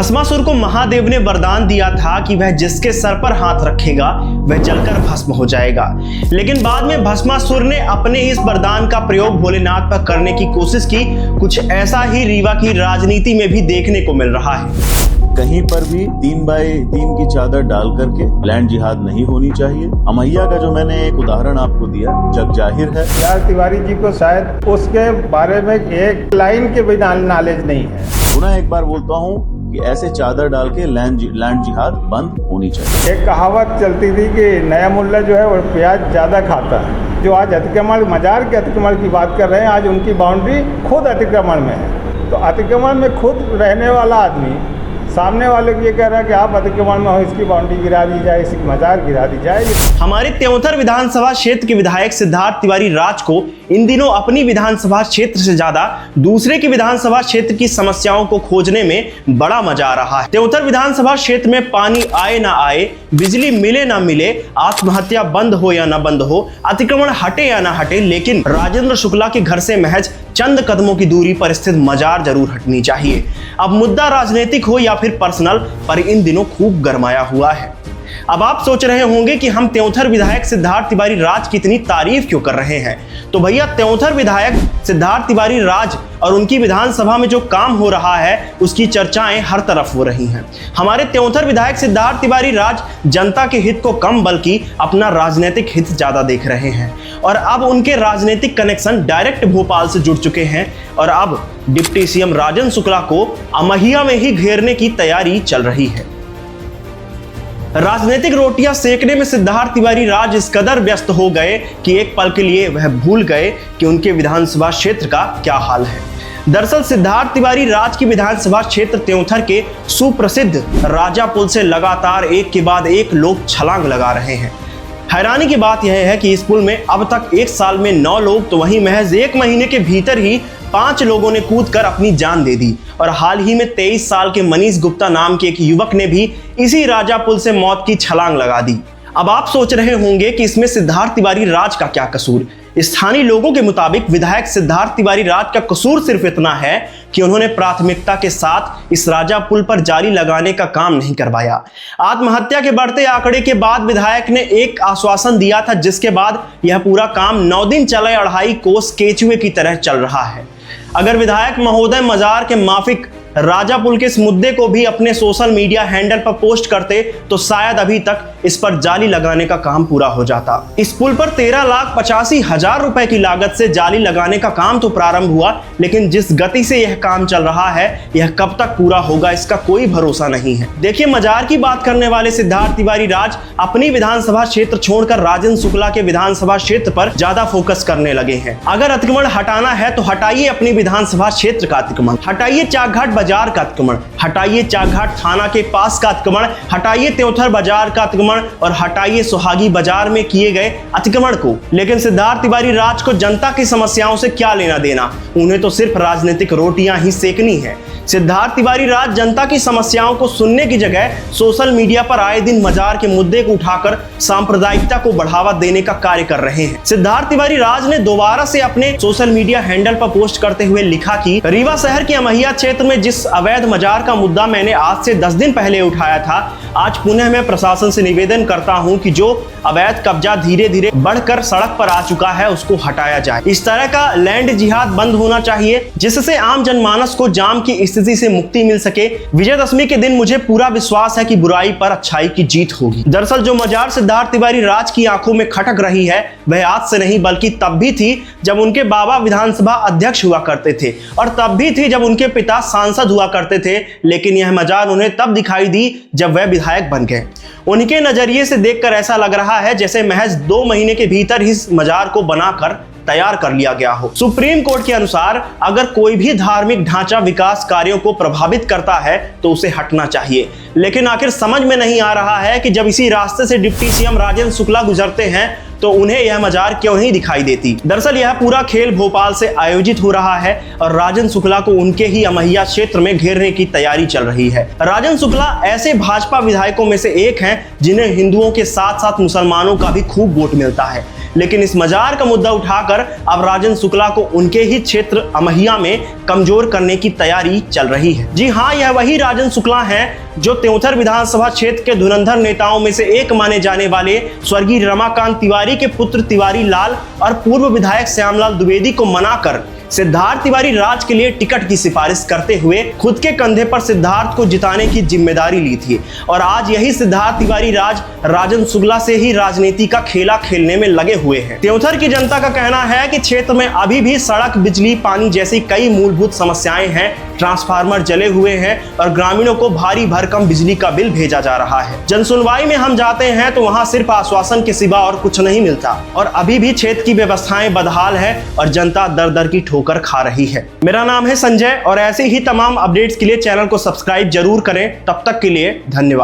भस्मासुर को महादेव ने वरदान दिया था कि वह जिसके सर पर हाथ रखेगा वह जलकर भस्म हो जाएगा। लेकिन बाद में भस्मासुर ने अपने इस वरदान का प्रयोग भोलेनाथ पर करने की कोशिश की। कुछ ऐसा ही रीवा की राजनीति में भी देखने को मिल रहा है। कहीं पर भी 3x3 की चादर डाल करके लैंड जिहाद नहीं होनी चाहिए। अमैया का जो मैंने एक उदाहरण आपको दिया जग जाहिर है। यार तिवारी जी को शायद उसके बारे में एक लाइन के भी नॉलेज नहीं है। पुनः एक बार बोलता हूँ कि ऐसे चादर डाल के लैंड जिहाद बंद होनी चाहिए। एक कहावत चलती थी कि नया मुल्ला जो है वो प्याज ज्यादा खाता है। जो आज अतिक्रमण मजार के अतिक्रमण की बात कर रहे हैं, आज उनकी बाउंड्री खुद अतिक्रमण में है। तो अतिक्रमण में खुद रहने वाला आदमी सामने वाले को ये कह रहा है कि आप अतिक्रमण में हो, इसकी बाउंड्री गिरा दी जाए, इसकी मजार गिरा दी जाए। हमारे त्योंथर विधानसभा क्षेत्र के विधायक सिद्धार्थ तिवारी राज को इन दिनों अपनी विधानसभा क्षेत्र से ज्यादा दूसरे की विधानसभा क्षेत्र की समस्याओं को खोजने में बड़ा मजा आ रहा है। त्योंतर विधानसभा क्षेत्र में पानी आए ना आए, बिजली मिले ना मिले, आत्महत्या बंद हो या ना बंद हो, अतिक्रमण हटे या ना हटे, लेकिन राजेंद्र शुक्ला के घर से महज चंद कदमों की दूरी पर स्थित मजार जरूर हटनी चाहिए। अब मुद्दा राजनीतिक हो या फिर पर्सनल, पर इन दिनों खूब गरमाया हुआ है। अब आप सोच रहे होंगे कि हम त्योंथर विधायक सिद्धार्थ तिवारी राज की इतनी तारीफ क्यों कर रहे हैं। तो भैया, त्योंथर विधायक सिद्धार्थ तिवारी राज और उनकी विधानसभा में जो काम हो रहा है उसकी चर्चाएं हर तरफ हो रही हैं। हमारे त्योंथर विधायक सिद्धार्थ तिवारी राज जनता के हित को कम बल्कि अपना राजनीतिक हित ज्यादा देख रहे हैं और अब उनके राजनीतिक कनेक्शन डायरेक्ट भोपाल से जुड़ चुके हैं और अब डिप्टी सीएम राजेंद्र शुक्ला को अमैया में ही घेरने की तैयारी चल रही है। राजनीतिक रोटियां सेकने में सिद्धार्थ तिवारी राज इस कदर व्यस्त हो गए कि एक पल के लिए वह भूल गए कि उनके विधानसभा क्षेत्र का क्या हाल है। दरअसल सिद्धार्थ तिवारी राज की विधानसभा क्षेत्र त्योंथर के सुप्रसिद्ध राजा पुल से लगातार एक के बाद एक लोग छलांग लगा रहे हैं। हैरानी की बात यह है कि इस पुल में अब तक एक साल में 9 लोग तो वहीं महज एक महीने के भीतर ही 5 लोगों ने कूदकर अपनी जान दे दी और हाल ही में 23 साल के मनीष गुप्ता नाम के एक युवक ने भी इसी राजा पुल से मौत की छलांग लगा दी। अब आप सोच रहे होंगे कि इसमें सिद्धार्थ तिवारी राज का क्या कसूर। स्थानीय लोगों के मुताबिक विधायक सिद्धार्थ तिवारी राज का कसूर सिर्फ इतना है कि उन्होंने प्राथमिकता के साथ इस राजा पुल पर जाली लगाने का काम नहीं करवाया। आत्महत्या के बढ़ते आंकड़े के बाद विधायक ने एक आश्वासन दिया था, जिसके बाद यह पूरा काम 9 दिन चले 2.5 कोस केचुए की तरह चल रहा है। अगर विधायक महोदय मजार के माफिक राजा पुल के इस मुद्दे को भी अपने सोशल मीडिया हैंडल पर पोस्ट करते तो शायद अभी तक इस पर जाली लगाने का काम पूरा हो जाता। इस पुल पर 13,85,000 रुपए की लागत से जाली लगाने का काम तो प्रारंभ हुआ, लेकिन जिस गति से यह काम चल रहा है यह कब तक पूरा होगा इसका कोई भरोसा नहीं है। देखिए, मजार की बात करने वाले सिद्धार्थ तिवारी राज अपनी विधानसभा क्षेत्र छोड़कर राजेंद्र शुक्ला के विधानसभा क्षेत्र पर ज्यादा फोकस करने लगे हैं। अगर अतिक्रमण हटाना है तो हटाइए अपनी विधानसभा क्षेत्र का अतिक्रमण, हटाइए चाकघाट बाजार का अतिक्रमण, हटाइए चाकघाट थाना के पास का अतिक्रमण, हटाइए त्योंथर बाजार का अतिक्रमण और हटाइए सुहागी बाजार में किए गए अतिक्रमण को। लेकिन सिद्धार्थ तिवारी राज को जनता की समस्याओं से क्या लेना देना, उन्हें तो सिर्फ राजनीतिक रोटियां ही सेकनी है। सिद्धार्थ तिवारी राज जनता की समस्याओं को सुनने की जगह सोशल मीडिया पर आए दिन मजार के मुद्दे को उठाकर सांप्रदायिकता को बढ़ावा देने का कार्य कर रहे हैं। सिद्धार्थ तिवारी राज ने दोबारा से अपने सोशल मीडिया हैंडल पर पोस्ट करते हुए लिखा कि रीवा शहर के अमैया क्षेत्र में जिस अवैध मजार का मुद्दा मैंने आज से 10 दिन पहले उठाया था, आज पुनः मैं प्रशासन से निवेदन करता हूं कि जो अवैध कब्जा धीरे धीरे बढ़कर सड़क पर आ चुका है उसको हटाया जाए। इस तरह का लैंड जिहाद बंद होना चाहिए जिससे आम जनमानस को जाम की स्थिति से मुक्ति मिल सके। विजयदशमी के दिन मुझे पूरा विश्वास है कि बुराई पर अच्छाई की जीत होगी। दरअसल जो मजार सिद्धार्थ तिवारी राज की आंखों में खटक रही है वह आज से नहीं बल्कि तब भी थी जब उनके बाबा विधानसभा अध्यक्ष हुआ करते थे और तब भी थी जब उनके पिता सांसद हुआ करते थे, लेकिन यह मजार उन्हें तब दिखाई दी जब वह विधायक बन गए। उनके नजरिए से देखकर ऐसा लग रहा है जैसे महज 2 महीने के भीतर इस मजार को बनाकर तैयार कर लिया गया हो। सुप्रीम कोर्ट के अनुसार अगर कोई भी धार्मिक ढांचा विकास कार्यों को प्रभावित करता है तो उसे हटना चाहिए, लेकिन आखिर समझ में नहीं आ रहा है कि जब इसी रास्ते से डिप्टी सीएम राजेंद्र शुक्ला गुजरते हैं तो उन्हें यह मजार क्यों नहीं दिखाई देती। दरअसल यह पूरा खेल भोपाल से आयोजित हो रहा है और राजेंद्र शुक्ला को उनके ही अमैया क्षेत्र में घेरने की तैयारी चल रही है। राजेंद्र शुक्ला ऐसे भाजपा विधायकों में से एक हैं जिन्हें हिंदुओं के साथ साथ मुसलमानों का भी खूब वोट मिलता है। लेकिन इस मजार का मुद्दा उठाकर अब राजन शुक्ला को उनके ही क्षेत्र अमहिया में कमजोर करने की तैयारी चल रही है। जी हाँ, यह वही राजन शुक्ला हैं जो त्योंथर विधानसभा क्षेत्र के धुरंधर नेताओं में से एक माने जाने वाले स्वर्गीय रमाकांत तिवारी के पुत्र तिवारी लाल और पूर्व विधायक श्यामलाल द्विवेदी को मनाकर सिद्धार्थ तिवारी राज के लिए टिकट की सिफारिश करते हुए खुद के कंधे पर सिद्धार्थ को जिताने की जिम्मेदारी ली थी। और आज यही सिद्धार्थ तिवारी राज राजन शुक्ला से ही राजनीति का खेला खेलने में लगे हुए हैं। त्योंथर की जनता का कहना है कि क्षेत्र में अभी भी सड़क, बिजली, पानी जैसी कई मूलभूत समस्याएं हैं, ट्रांसफार्मर जले हुए हैं और ग्रामीणों को भारी भरकम बिजली का बिल भेजा जा रहा है। जनसुनवाई में हम जाते हैं तो वहां सिर्फ आश्वासन के सिवा और कुछ नहीं मिलता और अभी भी क्षेत्र की व्यवस्थाएं बदहाल है और जनता दर दर की ठोकर खा रही है। मेरा नाम है संजय और ऐसे ही तमाम अपडेट्स के लिए चैनल को सब्सक्राइब जरूर करें। तब तक के लिए धन्यवाद।